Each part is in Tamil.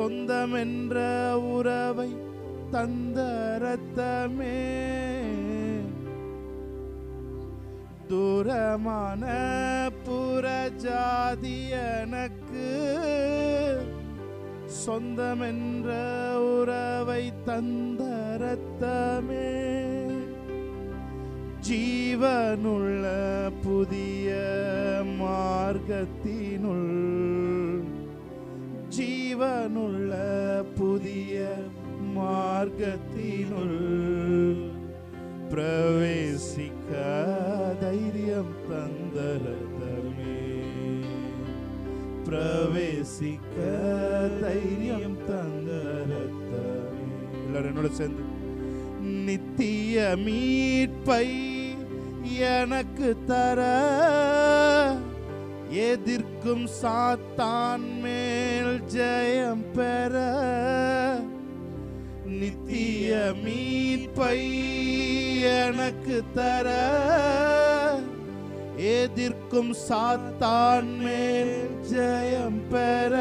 சொந்தம் என்ற உறவை தந்த ரத்தமே, தூரமான புறஜாதி எனக்கு சொந்தம் என்ற உறவை தந்த ரத்தமே, ஜீவனுள்ள புதிய மார்க்கத்தினுள், ஜீவனுள்ள புதிய மார்க்கத்தினுள் பிரவேசிக்க தைரியம் தந்த ரத்தமே, பிரவேசிக்க தைரியம் தந்த ரத்தமே. எல்லாரும் என்னோட சேர்ந்து நித்திய மீட்பை எனக்கு தர, எதிர்க்கும் சாத்தான் மேல் ஜெயம் பெற, நித்திய மீட்பை எனக்கு தர, எதிர்க்கும் சாத்தான் மேல் ஜெயம் பெற,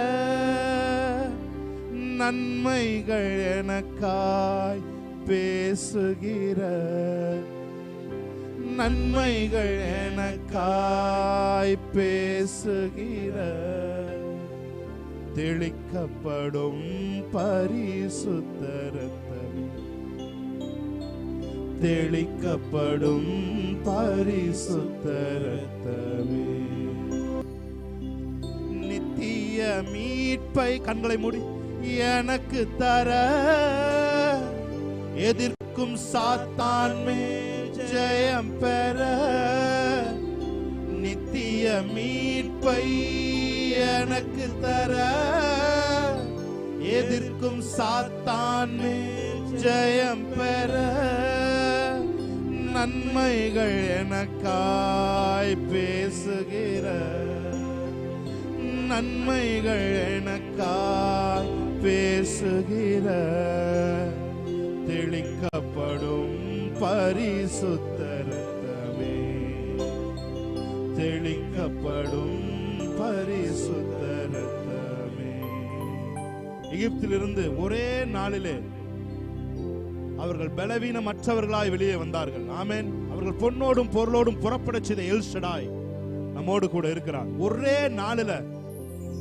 நன்மைகள் எனக்காய் பேசுகிற, நன்மைகள் எனக்காய் பேசுகிற, தெளிக்கப்படும் பரிசுத்த ரத்தமே, தெளிக்கப்படும் பரிசுத்த ரத்தமே, நித்திய மீட்பை கண்களை மூடி எனக்கு தர, எதிர்க்கும் சாத்தான் மேல் ஜெயம் பெற, நித்திய மீட்பை எனக்கு தர, எதிர்க்கும் சாத்தான் மேல் ஜெயம் பெற, நன்மைகள் எனக்காய் பேசுகிற, நன்மைகள் எனக்காய் பேசுகிற, தெளிக்கப்படும் பரிசுத்த ரத்தமே, தெளிக்கப்படும் பரிசுத்த ரத்தமே. எகிப்திலிருந்து ஒரே நாளிலே அவர்கள் பலவீனமற்றவர்களாய் வெளியே வந்தார்கள். ஆமென். அவர்கள் பொன்னோடும் பொருளோடும் புறப்படச் செய்த எல் ஷடாய் நம்மோடு கூட இருக்கிறார். ஒரே நாளில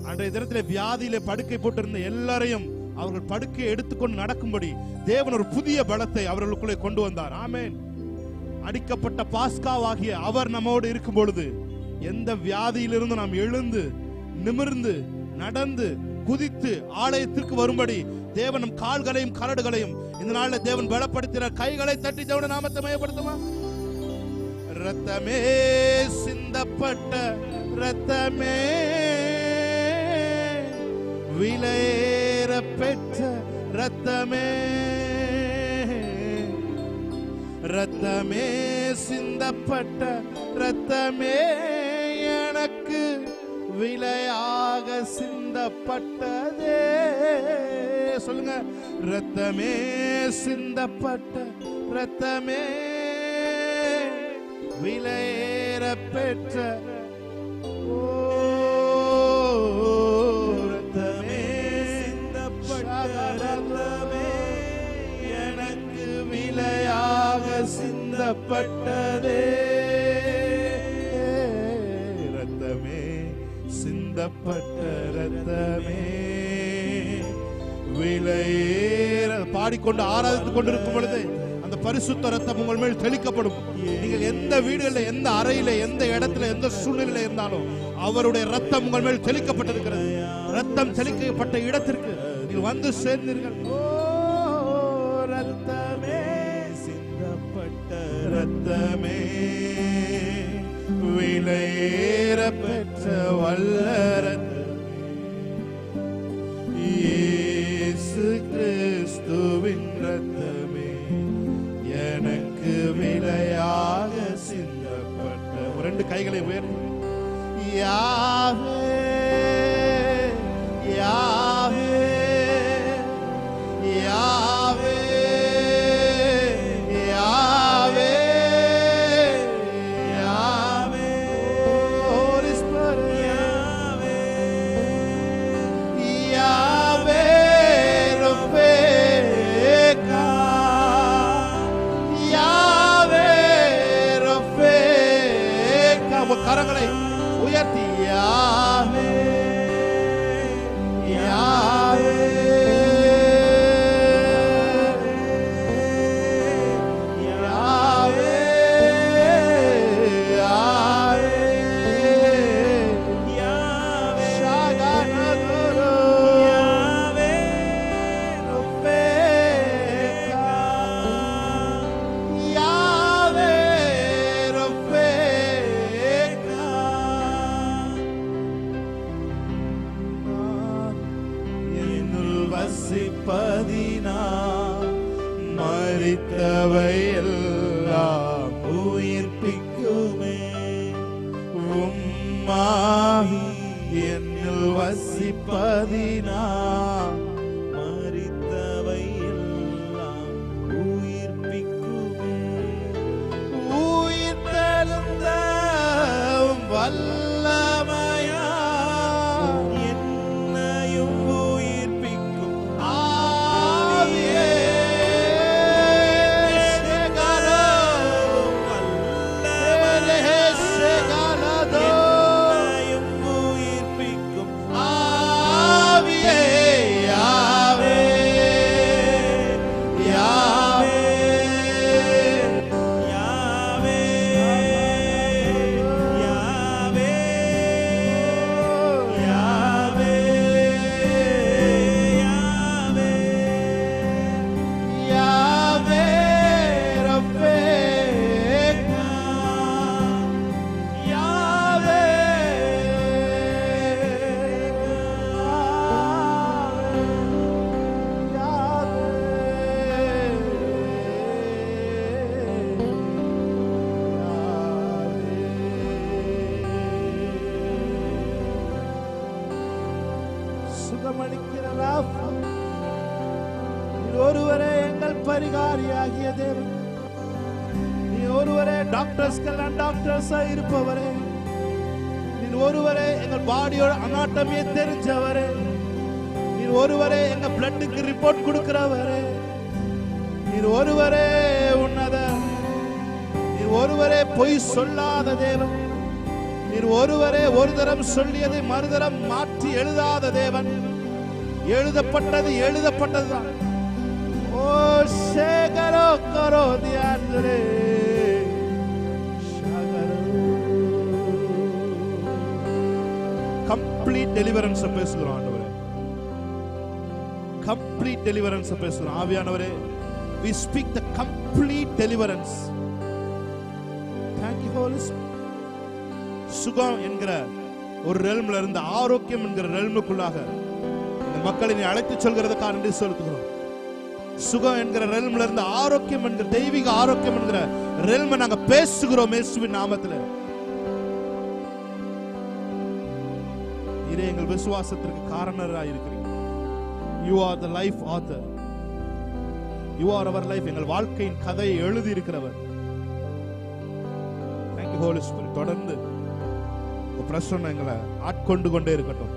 அன்றைய தினத்திலே வியாதியிலே படுக்கை போட்டிருந்த எல்லாரையும் அவர்கள் படுக்கையை எடுத்துக்கொண்டு நடக்கும்படி தேவன் ஒரு புதிய பலத்தை அவர்களுக்குள்ளே கொண்டு வந்தார். ஆமென். அடிக்கப்பட்ட பாஸ்காவாகிய அவர் நம்மோடு இருக்கும் பொழுது எந்த வியாதியிலிருந்து நாம் எழுந்து நிமிர்ந்து நடந்து குதித்து ஆலயத்திற்கு வரும்படி தேவன் கால்களையும் கரடுகளையும் இந்த நாளில் தேவன் பலப்படுத்தினார். கைகளை தட்டி தேவனுடைய நாமத்தை மயப்படுத்துமா? ரத்தமே சிந்தப்பட்ட ரத்தமே, விலையேற பெற்ற ரத்தமே, ரத்தமே சிந்தப்பட்ட ரத்தமே, எனக்கு விலையாக சிந்தப்பட்டதே. சொல்லுங்க, ரத்தமே சிந்தப்பட்ட ரத்தமே, விலையேற பெற்ற ரத்தமே சிந்தப்பட்ட ரத்தமே, எனக்கு விலையாக சிந்தப்பட்டதே. ரத்தமே சிந்தப்பட்ட ரத்தமே, விலையேற பாடிக்கொண்டு ஆராதித்துக் கொண்டிருக்கும் பொழுது அந்த பரிசுத்த ரத்தம் உங்கள் மேல் தெளிக்கப்படும். நீங்கள் எந்த வீடுகளில், எந்த அறையில, எந்த இடத்துல, எந்த சூழ்நிலையில இருந்தாலும் அவருடைய ரத்தம் உங்கள் மேல் தெளிக்கப்பட்டிருக்கிறது. ரத்தம் தெளிக்கப்பட்ட இடத்திற்கு நீங்கள் வந்து சேர்ந்தீர்கள். ஓ ரத்தமே சிந்தப்பட்ட ரத்தமே, விலையேற பெற்ற வல்ல ரத்தமே, இயேசு கிறிஸ்துவின் ரத்தமே, எனக்கு விலையாக சிந்தப்பட்ட. ரெண்டு கைகளை உயர்த்தி யாவே யாவே யாவே யாவே யாவே, Holy Spirit, யாவே யாவே வசிப்பதினால் மரித்தவை எல்லாம் உயிர்ப்பிக்குமே. உம்மாவி என்னில் வசிப்பதினால் மரித்தவை எல்லாம் உயிர்ப்பிக்குமே. உயிர் தெழுந்த வல்லமையா என்னையும் உயிர்ப்பிக்கும் ஆவியே. ஒருவரே எங்கள் பரிகாரியாகிய தேவன். நீ ஒருவரே டாக்டர்ஸ்க்கெல்லாம் டாக்டர்ஸா இருப்பவரே. நீ ஒருவரே எங்கள் பாடியோட அனாட்டமியை தெரிஞ்சவரே. நீ ஒருவரே எங்க பிளட்டுக்கு ரிப்போர்ட் கொடுக்கிறவரே. நீ ஒருவரே உன்னத. நீ ஒருவரே பொய் சொல்லாத தேவன். நீ ஒருவரே ஒரு தரம் சொல்லியதை மறுதரம் மாற்றி எழுதாத தேவன். எழுதப்பட்டது எழுதப்பட்டதுதான். ஓ சேகரோ கரோ தியானரே ஷாகரோ. கம்ப்ளீட் டெலிவரன்ஸ் பேசுகிறோம் ஆண்டவரே. கம்ப்ளீட் டெலிவரன்ஸ் பேசுகிறோம் ஆவியானவரே. we speak the complete deliverance. thank you holy spirit. சுகம் என்கிற ஒரு ரெல்ம்ல இருந்து ஆரோக்கியம் என்கிற ரெல்முக்குள்ளாக இந்த மக்களை நீ அழைத்து சொல்கிறதுக்காக நன்றி செலுத்துகிறோம். சுகம் என்கிற ரெல்ம்ல இருந்து ஆரோக்கியம் என்கிற தெய்வீக ஆரோக்கியம் என்கிற ரெல்மை நாங்க பேசுகிறோம் இயேசுவின் நாமத்தில். இதே எங்கள் விசுவாசத்திற்கு காரணராக இருக்கிறீங்க. you are the life author. you are our life. எங்கள் வாழ்க்கையின் கதையை எழுதி இருக்கிறவர். thank you holy spirit. தொடர்ந்து உங்க பிரசன்னம் எங்களை ஆட்கொண்டு கொண்டே இருக்கட்டும்.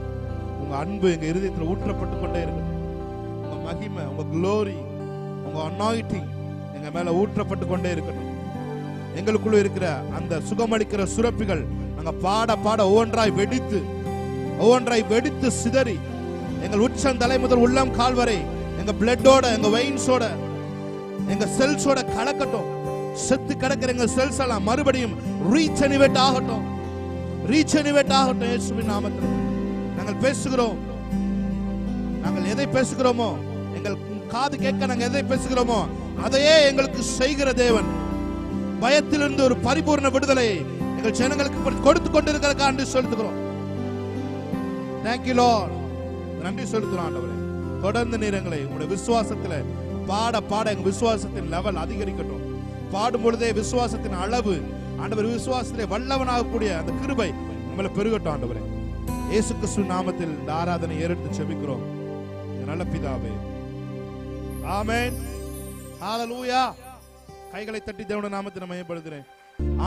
உங்க அன்பு எங்க இருதயத்தில் ஊற்றப்பட்டு கொண்டே இருக்கட்டும். உங்க மகிமை, உங்க glory, உங்க அனாயிண்டிங் எங்க மேல ஊற்றப்பட்டு கொண்டே இருக்கட்டும். எங்களுக்குள்ள இருக்கிற அந்த சுகமளிக்கிற சுரப்பிகள் நாங்க பாட பாட ஒவ்வொன்றாய் வெடித்து சிதறி எங்கள் உச்சந்தலை முதல் உள்ளம் கால் வரை எங்க பிளட்டோட, எங்க வெயின்ஸோட, எங்க செல்ஸோட கலக்கட்டும். செத்து கிடக்கிற எங்க செல்ஸ் எல்லாம் மறுபடியும் ரீஜெனரேட் ஆகட்டும். இயேசுவின் நாமத்தில் நாங்கள் பேசுகிறோம். நாங்கள் எதை பேசுகிறோமோ, எங்கள் காது கேட்க நாங்கள் எதை பேசுகிறோமோ அதையே எங்களுக்கு செய்கிற தேவன். பயத்திலிருந்து ஒரு பரிபூர்ண விடுதலை எங்கள் ஜனங்களுக்கு கொடுத்து கொண்டிருக்கிறதுக்காக நன்றி செலுத்துகிறோம். Thank you Lord. நன்றி செலுத்துகிறோம் ஆண்டவரே. தொடர்ந்து நீர் எங்களை உங்களுடைய விசுவாசத்துல பாட பாட எங்க விசுவாசத்தின் லெவல் அதிகரிக்கட்டும். பாடும் பொழுதே விசுவாசத்தின் அளவு ஆண்டவர், விசுவாசத்திலே வல்லவனாகக்கூடிய அந்த கிருபை நம்மள பெருகட்டும் ஆண்டவரே. இயேசு கிறிஸ்துவின் நாமத்தில் இந்த ஆராதனை ஏறெடுத்து ஜெபிக்கிறோம் நல்ல பிதாவே. ஆமென். ஹalleluya. கைகளை தட்டி தேவனுடைய நாமத்தை மகிமைப்படுத்துறேன்.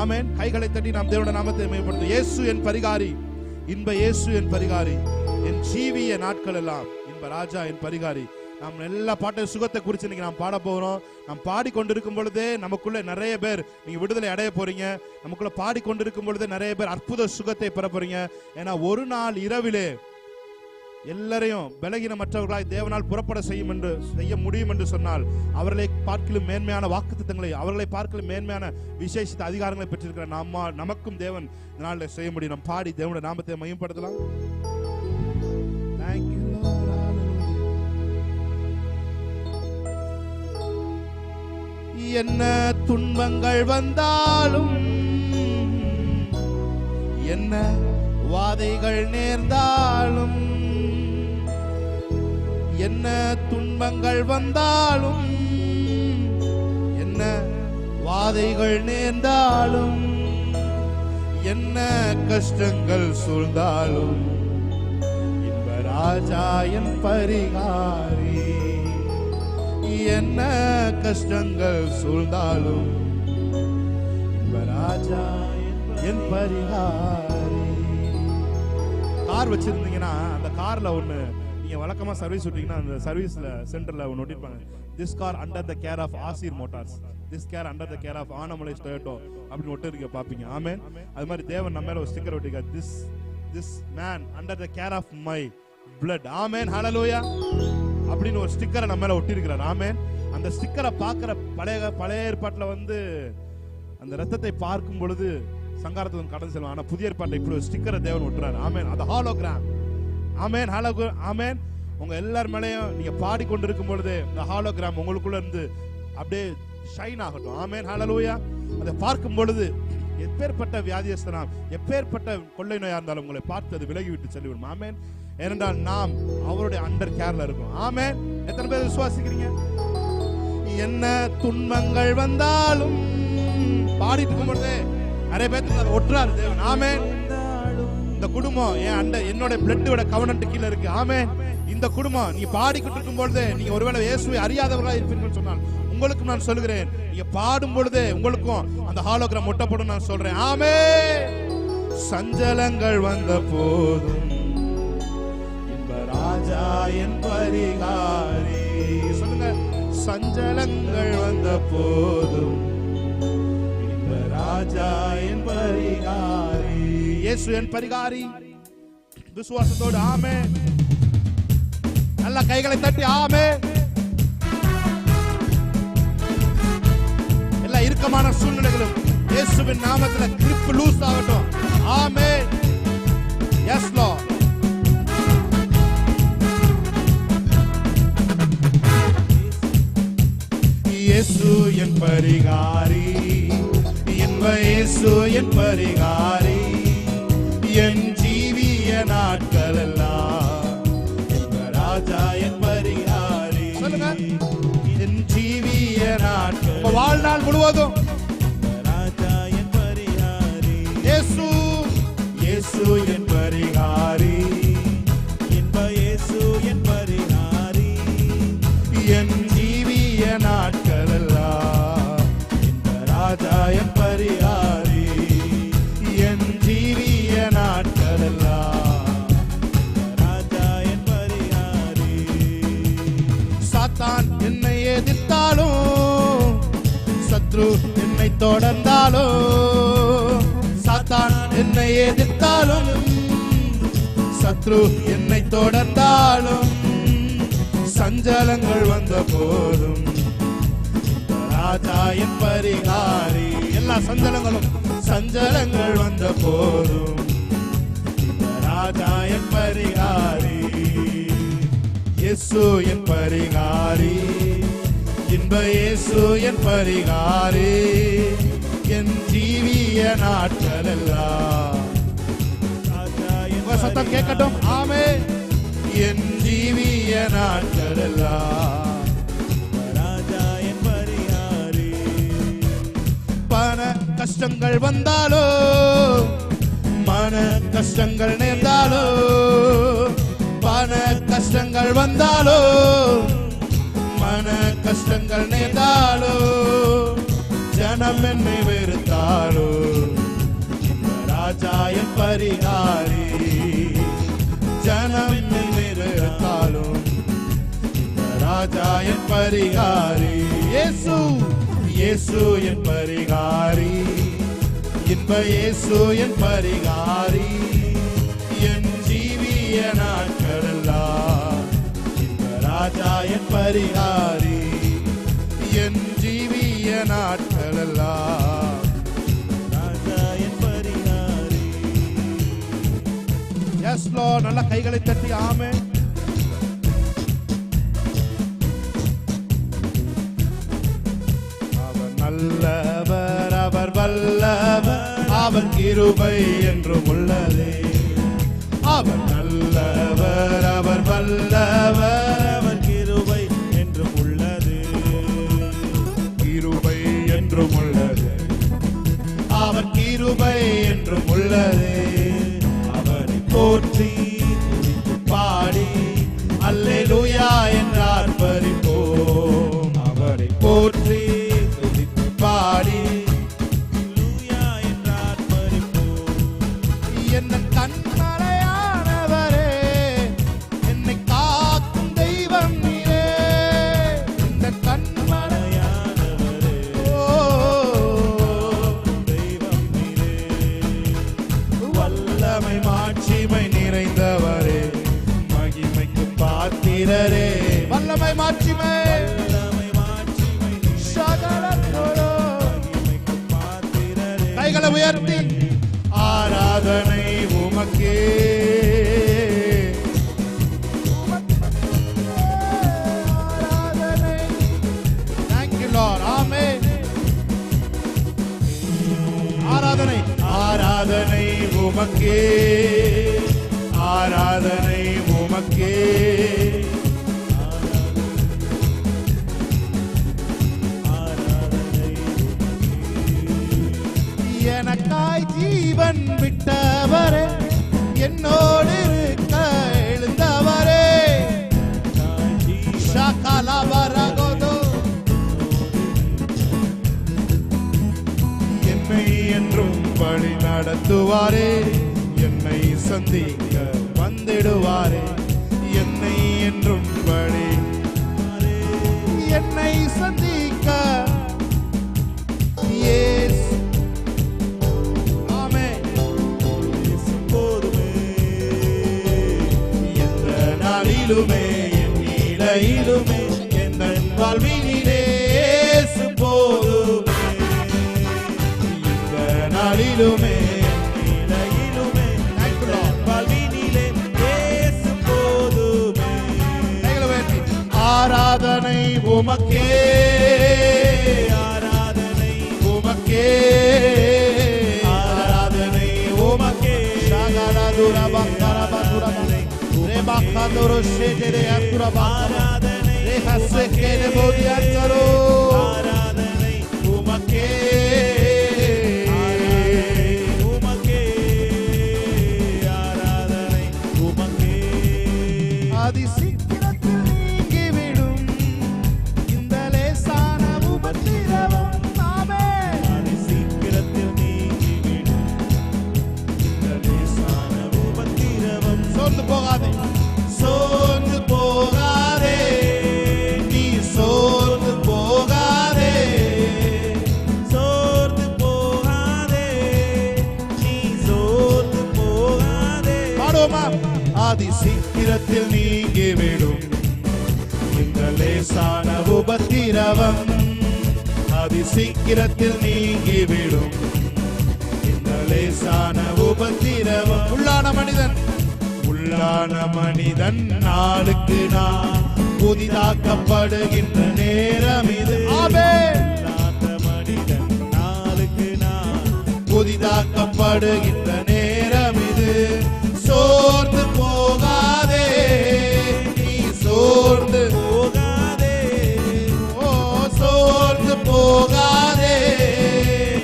ஆமென். கைகளை தட்டி நாம் தேவனுடைய நாமத்தை மகிமைப்படுத்துவோம். இயேசு என் பரிகாரி, இன்ப இயேசு என் பரிகாரி, என் ஜீவிய நாட்கள் எல்லாம் இன்ப ராஜா என் பரிகாரி. நாம் எல்லா பாட்டு சுகத்தை குறித்து இன்னைக்கு நாம் பாட போகிறோம். நாம் பாடிக்கொண்டிருக்கும் பொழுதே நமக்குள்ள நிறைய பேர் நீங்க விடுதலை அடைய போறீங்க. நமக்குள்ள பாடிக்கொண்டிருக்கும் பொழுதே நிறைய பேர் அற்புத சுகத்தை பெற போறீங்க. ஏன்னா ஒரு நாள் இரவிலே எல்லாரையும் பலகீனமற்றவர்களாய் தேவனால் புறப்பட செய்ய முடியும் என்று சொன்னால் அவர்களை பார்க்கலும் மேன்மையான வாக்குத்தத்தங்களை, அவர்களை பார்க்கலும் மேன்மையான விசேஷித்த அதிகாரங்களை பெற்றிருக்கிற நமக்கும் தேவன் இந்த நாளில் செய்ய முடியும். நாம் பாடி தேவனுடைய நாமத்தை மகிமைப்படுத்தலாம். Thank you Lord. என்ன துன்பங்கள் வந்தாலும், என்ன வாதைகள் நேர்ந்தாலும், என்ன துன்பங்கள் வந்தாலும், என்ன வாதைகள் நேர்ந்தாலும், என்ன கஷ்டங்கள் சூழ்ந்தாலும், இன்ப ராஜா என் பரிகாரி. என்ன கஷ்டங்கள் சூழ்ந்தாலும், இன்ப ராஜா என் பரிகாரி. கார் வச்சிருந்தீங்கன்னா அந்த கார்ல ஒண்ணு நீங்க வழக்கமா சர்வீஸ் விட்டீங்கன்னா அந்த சர்வீஸ்ல சென்டர்ல ஒன்னு ஒட்டிருப்பாங்க, this car under the care of Asir motors, this care under the care of Anamalai Toyota அப்படின்னு ஒட்டிருக்க பாப்பீங்க. ஆமென். அது மாதிரி தேவன் நம்ம மேல ஒரு ஸ்டிக்கர் ஒட்டிருக்கார், this man under the care of my blood. Amen, ஹalleluya அப்படின்னு ஒரு ஸ்டிக்கரை நம்ம மேல ஒட்டிருக்கிறார். ஆமென். அந்த ஸ்டிக்கரை பார்க்கிற பழைய ஏற்பாட்டுல வந்து அந்த ரத்தத்தை பார்க்கும் பொழுது சங்காரத்துக்கு கடந்து செல்வான். ஆனா புதிய ஏற்பாட்டை இப்படி ஒரு ஸ்டிக்கரை தேவன் ஒட்டுறாரு. ஆமென். அது ஹாலோகிராம். ஆமென், ஆமென். உங்க எல்லார் மேலயும் நீங்க பாடிக்கொண்டிருக்கும் பொழுது இந்த ஹாலோகிராம் உங்களுக்குள்ள இருந்து அப்படியே ஷைன் ஆகட்டும். ஆமென், ஹalleluya. அதை பார்க்கும் பொழுது எப்பேற்பட்ட வியாதியஸ்தனா, எப்பேற்பட்ட கொள்ளை நோயா இருந்தாலும் உங்களை பார்த்து அது விலகி விட்டு செல்லிவிடும். ஆமென். ஏனென்றால் நாம் அவருடைய அண்டர் கேர்ல இருக்கோம். ஆமென். எத்தனை பேர் விசுவாசிக்கிறீங்க? என்ன துன்பங்கள் வந்தாலும் பாடிட்டு இருக்கும் பொழுது நிறைய பேருக்கு அதை ஒட்டுறாரு தேவன். ஆமென். இந்த குடும்பம் என்னோட பிளட்டோட கவர்னன்ட் கீழ இருக்கு. ஆமென். இந்த குடும்பம் நீ பாடிக்கிட்டு இருக்கும் பொழுது நீங்க ஒருவேளை இயேசுவை அறியாதவர்களா இருப்பீங்கன்னு சொன்னால் உங்களுக்கும் நான் சொல்லுகிறேன், நீங்க பாடும் பொழுது உங்களுக்கும் அந்த ஹாலோகிராம் ஒட்டப்படும் நான் சொல்றேன். ஆமென். சஞ்சலங்கள் வந்த போதும் இன்ப ராஜா என் பரிகாரி. சொல்லுங்க, சஞ்சலங்கள் வந்த போதும் இன்ப ராஜா என் பரிகாரி. இயேசு என் பரிகாரி. விசுவாசத்தோடு ஆமென். நல்ல கைகளை தட்டி ஆமென். எல்லா இறுக்கமான சூழ்நிலைகளும் இயேசுவின் நாமத்தில் கிரிப் லூஸ் ஆகட்டும். ஆமென். Yes Lord. இயேசு என் பரிகாரி, இன்ப இயேசு என் பரிகாரி. என் ஜீவிய நாட்கள் எல்லாம் இன்ப ராஜா என் பரிகாரி. சொல்லுங்க, என் ஜீவிய நாட்கள் வாழ்நாள் முழுவதும் ராஜா என் பரிகாரி. இயேசு இயேசு என் பரிகாரி, இன்ப இயேசு என் பரிகாரி. என் ஜீவிய நாட்கள் எல்லாம் இன்ப ராஜா என் பரிகாரி. என் ஜீவிய நாட்கள் எல்லாம் ராஜா என் பரிகாரி. சாத்தான் என்னை எதிர்த்தாலும், சத்ரு என்னை தொடர்ந்தாலும், சாத்தான் என்னை எதிர்த்தாலும், சத்ரு என்னை தொடர்ந்தாலும், சஞ்சலங்கள் வந்த போதும் ராஜா என் பரிகாரி. எல்லா சஞ்சலங்கள் வந்த போதும் ராஜா என் பரிகாரி. இயேசு என் பரிகாரி, இன்ப இயேசு என் பரிகாரி. என் ஜீவிய நாட்கள் எல்லாம் சத்தம் கேட்கட்டும். ஆமென். என் ஜீவிய நாட்கள் எல்லாம் ராஜா என் பரிகாரி. பண கஷ்டங்கள் வந்தாலோ, மன கஷ்டங்கள் நேர்ந்தாலோ, பண கஷ்டங்கள் வந்தாலோ, மன கஷ்டங்கள் நேர்ந்தாலோ, ஜனம் என்னை வெறுத்தாலோ, ராஜா என் பரிகாரி. ஜனம் என்னை வெறுத்தாலும் ராஜா என் பரிகாரி. இயேசு இயேசு என் பரிகாரி, இன்ப இயேசு என் பரிகாரி. என் ஜீவிய நாட்கள் எல்லாம் இன்ப ராஜா என் பரிகாரி. என் ஜீவிய நாட்கள் எல்லாம் ராஜா என் பரிகாரி. S lord. நல்ல கைகளை தட்டி ஆமென். அவர் நல்லவர், அவர் வல்லவர், அவர் கிருபை என்றும் உள்ளதே. அவர் நல்லவர், அவர் வல்லவர், அவர் கிருபை என்றும் உள்ளது. அவரை போற்றி பாடி அல்லேலூயா என்று ஆர்ப்பரிப்போம். அவரை போற்றி பாடி அல்லேலூயா என்று ஆர்ப்பரிப்போம். என்ன கண்மலையானவரே, என்னை காக்கும் தெய்வம் நீரே. இந்த கண்மலையானவரே, தெய்வம் நீரே. வல்லமை மாட்சிமை நிறைந்தவரே, மகிமைக்கு பாத்திரரே. வல்லமை மாட்சிமை கைகளை உயர்த்தி ஆராதனை உமக்கே. ஆராதனை. Thank you Lord. Amen. ஆராதனை ஆராதனை உமக்கே, ஆராதனை உமக்கே. எனக்காய் ஜீவன் விட்டவரே, என்னோடு இருக்க எழுந்தவரே. ஷகலபரகோதோ. என்னை என்றும் வழி நடத்துவாரே, என்னை சந்திக்க வந்திடுவாரே. என்னை என்றும் வழி, என்னை சந்திக்க இயேசு. ஆமென். போதுமே எந்த நாளிலுமே, என் நிலையிலுமே, எந்த வாழ்வினிலே இயேசு போதுமே. எந்த நாளிலுமே, நிலையிலுமே, வாழ்வினிலே இயேசு போதுமே. ஆராதனை உமக்கே, ஆராதனை உமக்கே, ஆராதனை உமக்கே. ஷகலதுரா பக்கரா பதுரா ரெபக்கதுரு ஷேதே அத்துரா ஆராதனை ரெஹசகேன போதியாச்சரோ. ஆராதனை உமக்கே, ஆராதனை உமக்கே, ஆராதனை உமக்கே. ஆதி சீக்கிரத்தில் நீங்கிவிடும் இந்த லேசான உபத்திரவம். ஆமென். ஆதி சீக்கிரத்தில் நீங்கிவிடும் இந்த லேசான உபத்திரவம். சோர்ந்து போகாதே, சோர்ந்து போகாதே, நீ சோர்ந்து போகாதே, சோர்ந்து போகாதே, நீ சோர்ந்து போகாதே. பாடுவோமா? ஆதி சீக்கிரத்தில் நீங்கிவிடும் இந்த லேசான உபத்திரவம். ஆதி சீக்கிரத்தில் நீங்கிவிடும் இந்த லேசான உபத்திரவம். உள்ளான மனிதன், உள்ளான மனிதன் நாளுக்கு நாள் புதிதாக்கப்படுகின்ற நேரம் இது. ஆமென். உள்ளான மனிதன் நாளுக்கு நாள் புதிதாக்கப்படுகின்ற நேரம் இது. சோர்ந்து போகாதே, நீ சோர்ந்து போகாதே, ஓ சோர்ந்து போகாதே,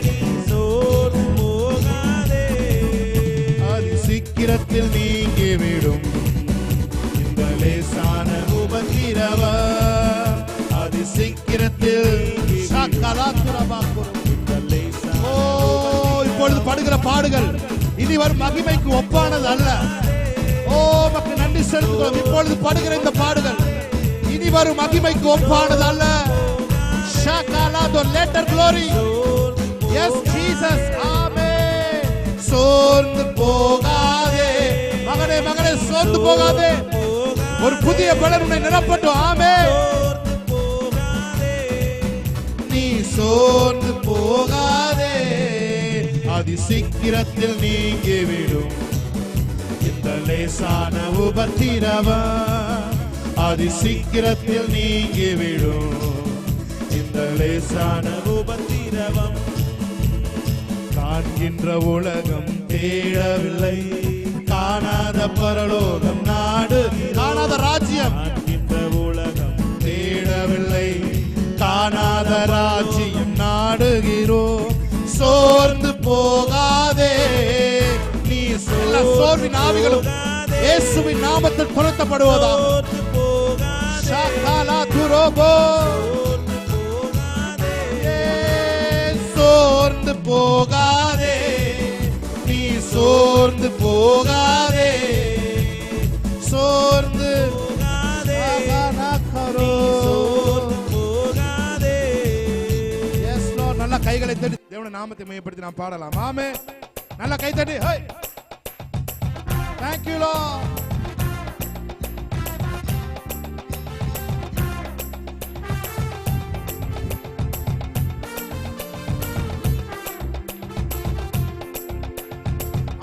நீ சோர்ந்து போகாதே. அது சீக்கிரத்தில் நீங்கிவிடும் இந்த லேசான உபத்திரவம். அது சீக்கிரத்தில் ஓ இப்பொழுது படுகிற பாடுகள் இனி வரும் மகிமைக்கு ஒப்பானது அல்ல. ஓ உமக்கு நன்றி செலுத்துகிறோம். இப்பொழுது படுகிற இந்த பாடுகள் இனி வரும் மகிமைக்கு ஒப்பானது அல்ல. ஷகலதோ later glory. Yes Jesus. Amen. சோர்ந்து போகாதே மகனே, மகனே சோர்ந்து போகாதே. ஒரு புதிய பலன் உன்னை நிரப்பட்டும். ஆமென். நீ சோர்ந்து போகாதே, அதி சீக்கிரத்தில் நீங்கிவிடும் இந்த லேசான உபத்திரவம். அதி சீக்கிரத்தில் நீங்கிவிடும் இந்த லேசான உபத்திரவம். காண்கின்ற உலகம் தேடவில்லை, காணாத பரலோகம் நாடு, காணாத ராஜ்யம். காண்கின்ற உலகம் தேடவில்லை, காணாத ராஜ்யம் நாடுகிறோம். சோர்ந்து போகா பொல்லாத ஆவிகளும் இயேசுவின் நாமத்தில் துரத்தப்படுவதாக. ஷாகாலா துரோபோ சோர்ந்து போகாதே, நீ சோர்ந்து போகாதே, சோர்ந்து போகாதே. Yes lord. நல்ல கைகளை தட்டி தேவனுடைய நாமத்தை மையப்படுத்தி நாம் பாடலாம். ஆமென். நல்ல கை தட்டி. ஹே, தேங்க் யூ லார்ட்.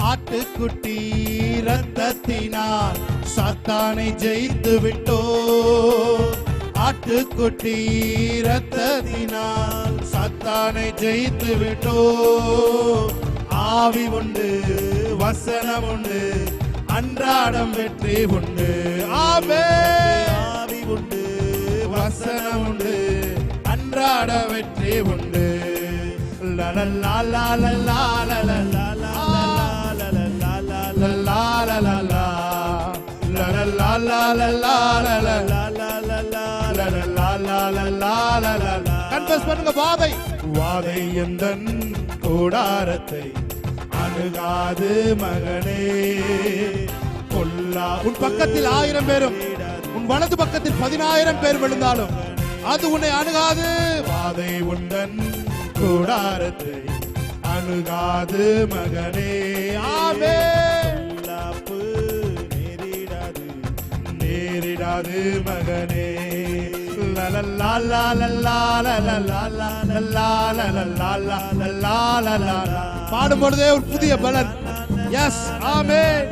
ஆட்டுக்குட்டி இரத்தத்தினால் சாத்தானை ஜெயித்து விட்டோ, ஆட்டுக்குட்டி இரத்தத்தினால் சாத்தானை ஜெயித்து விட்டோ. ஆவி உண்டு, வசனம் உண்டு, அன்றாடம் வெற்றி உண்டு. ஆமென். ஆவி உண்டு, வசனம் உண்டு, அன்றாட வெற்றி உண்டு. லலலா லலலா லலலா கன்ஃபஸ் பண்ணுங்க. வாதை வாதை எந்தன் கூடாரத்தை அணுகாது மகனே, கொல்லா. உன் பக்கத்தில் 1000 பேரும் உன் வலது பக்கத்தில் 10000 பேர் விழுந்தாலும் அது உன்னை அணுகாது. வாதை உந்தன் கூடாரத்தை அணுகாது மகனே. ஆமென். நேரிடாது மகனே. பாடும் பொழுதே ஒரு புதிய பலன். எஸ், ஆமென்.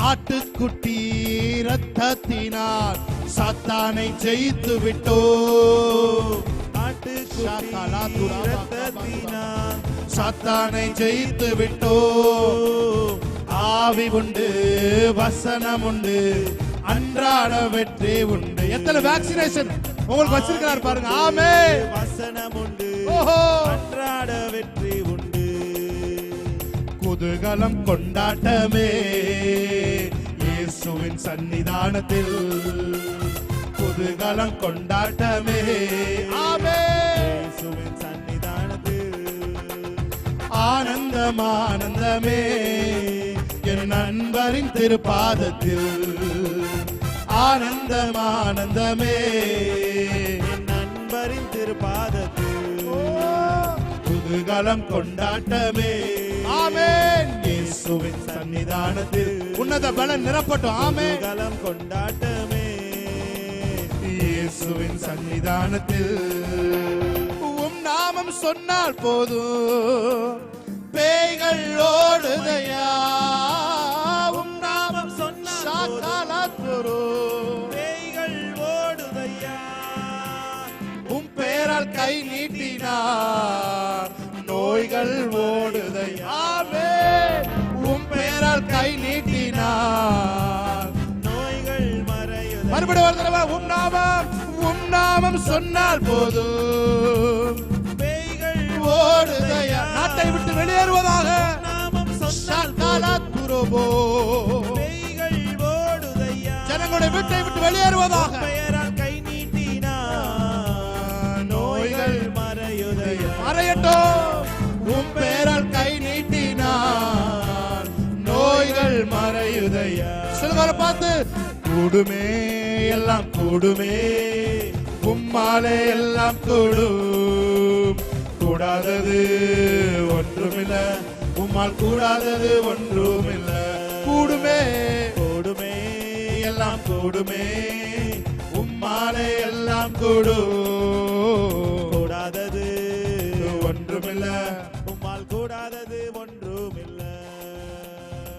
ஆட்டுக்குட்டி இரத்தத்தினால் சாத்தானை ஜெயித்து விட்டோ, சாத்தானை ஜெயித்து விட்டோ. ஆவி உண்டு, வசனம் உண்டு, அன்றாட வெற்றி உண்டு. எத்தனை வேக்சினேஷன் உங்களுக்கு வச்சிருக்கிறார் பாருங்க. ஆமென். வசனம் உண்டு, அன்றாட வெற்றி உண்டு. குதூகலம் கொண்டாட்டமே இயேசுவின் சன்னிதானத்தில், குதூகலம் கொண்டாட்டமே. ஆமென். இயேசுவின் சன்னிதானத்தில் ஆனந்தம் ஆனந்தமே என் நண்பரின் திருப்பாதத்தில். ஆனந்தம் ஆனந்தமே என் நண்பரின் திருப்பாதத்தில். குதூகலம் கொண்டாட்டமே. ஆமென். இயேசுவின் சன்னிதானத்தில் உன்னத பலன் நிரப்பட்டும். ஆமென். குதூகலம் கொண்டாட்டமே இயேசுவின் சன்னிதானத்தில். உம் நாமம் சொன்னால் போதும் பேய்கள் ஓடுதையா. உம் நாமம் சொன்னால் பேய்கள் ஓடுதையா. உம் பேரால் கை நீட்டினார் நோய்கள் ஓடுதையா. உம் பேரால் கை நீட்டினார் நோய்கள் மறையுதையா. மறுபடியும் ஒரு தடவை. உம் நாமம் சொன்னால் போதும் பேய்கள் ஓடுதையா. நாட்டை விட்டு வெளியேறுவதாக. பேய்கள் ஓடுதையா. ஜனங்களுடைய வீட்டை விட்டு வெளியேறுவதாக. பெயரால் கை நீட்டினார் நோய்கள் மறையுதையா. மறையட்டும். உம் பெயரால் கை நீட்டினார் நோய்கள் மறையுதையா. சொல்லுங்க பார்த்து. கூடுமே எல்லாம் கூடுமே, உம்மாலே எல்லாம் கூடும். கூடாதது ஒன்றுமில்ல, உம்மால் கூடாதது ஒன்றுமில்ல. கூடுமே எல்லாம் கூடுமே, உம்மாலே எல்லாம் கூடும்.